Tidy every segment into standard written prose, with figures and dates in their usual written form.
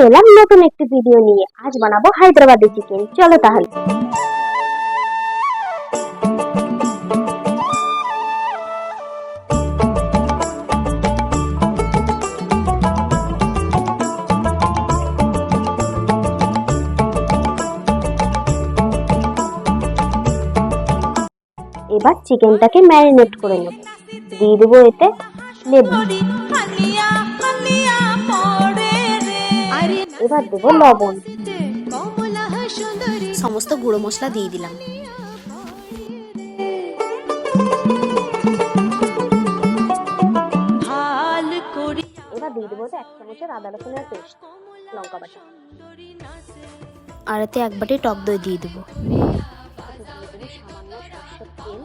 এলাম নতুন একটি ভিডিও নিয়ে। আজ বানাবো হায়দ্রাবাদি চিকেন। চলো তাহলে। এবার চিকেনটাকে ম্যারিনেট করে নেব। দিয়ে দেবো এতে লেবু, এবার দেবো লবণ, সমস্ত গুঁড়ো মশলা দিয়ে দিলাম। এবার দিয়ে দেবো 1 চামচের আদা রসুনের পেস্ট, লঙ্কা বাটা, আর এতে 1 বাটি টক দই দিয়ে দেবো। দিয়ে দেবো সামান্য সরষের তেল।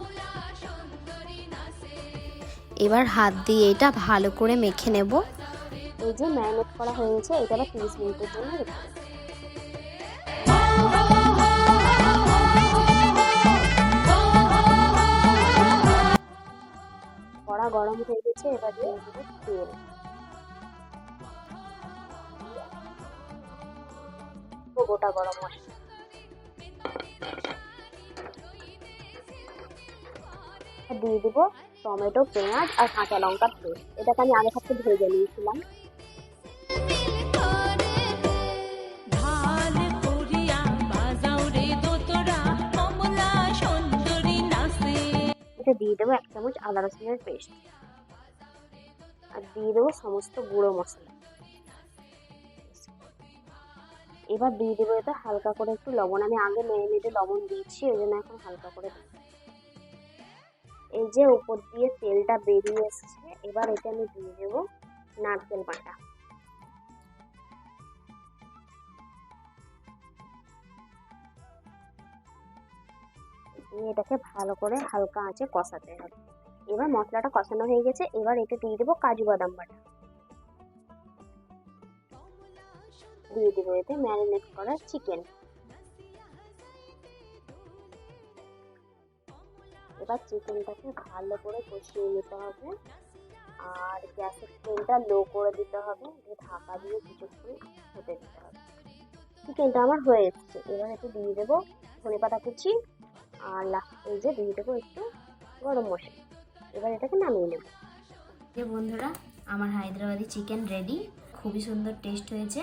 এবার হাত দিয়ে এটা ভালো করে মেখে নেব। এই যে ম্যারিনেট করা হয়েছে, এটা আবার 30 মিনিটের জন্য রেখে দেবো। কড়া গরম হয়ে গেছে, এবার দিয়ে দেবো তেল। গোটা গরম মশলা, দিয়ে দেবো টমেটো, পেঁয়াজ আর কাঁচা লঙ্কার পেস্ট। এটাকে আমি আগে থাকতে ভেজে নিয়েছিলাম। এটা দিয়ে দেবো 1 চামচ আদা রসুনের পেস্ট, আর দিয়ে দেবো সমস্ত গুঁড়ো মশলা। এবার দিয়ে দেবো এটা হালকা করে একটু লবণ। আমি আগে ম্যারিনেটে লবণ দিয়েছি, ওই জন্য এখন হালকা করে দেবো। এই যে উপর দিয়ে তেলটা বেরিয়ে এসছে, এবার এটা আমি দিয়ে দেবো নারকেল বাটা। এটাকে ভালো করে হালকা আঁচে কষাতে হবে। এবার মশলাটা কষানো হয়ে গেছে, এবার এটা দিয়ে দেবো কাজু বাদাম বাটা, দিয়ে দেবো এতে ম্যারিনেট করা চিকেন। এবার চিকেনটাকে ভালো করে কষিয়ে নিতে হবে, আর গ্যাসের ফ্লেমটা লো করে দিতে হবে, ঢাকা দিয়ে কিছুক্ষণ হতে দিতে হবে। চিকেনটা আমার হয়ে এসছে, এবার একটু দিয়ে দেবো ধনেপাতা কুচি, আর এই যে দিয়ে দেবো একটু গরম মশলা। এবার এটাকে নামিয়ে নেব। বন্ধুরা, আমার হায়দ্রাবাদি চিকেন রেডি। খুবই সুন্দর টেস্ট হয়েছে।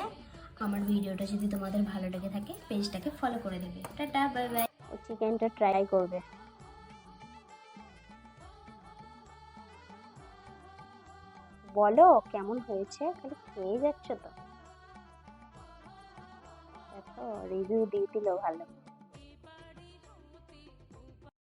আমার ভিডিওটা যদি তোমাদের ভালো লেগে থাকে, পেজটাকে ফলো করে দেবে। Tata, bye bye. চিকেনটা ট্রাই করবে। বলো কেমন হয়েছে, খালি খেয়ে যাচ্ছ তো। দেখো রিভিউ দিয়ে দিল ভালো।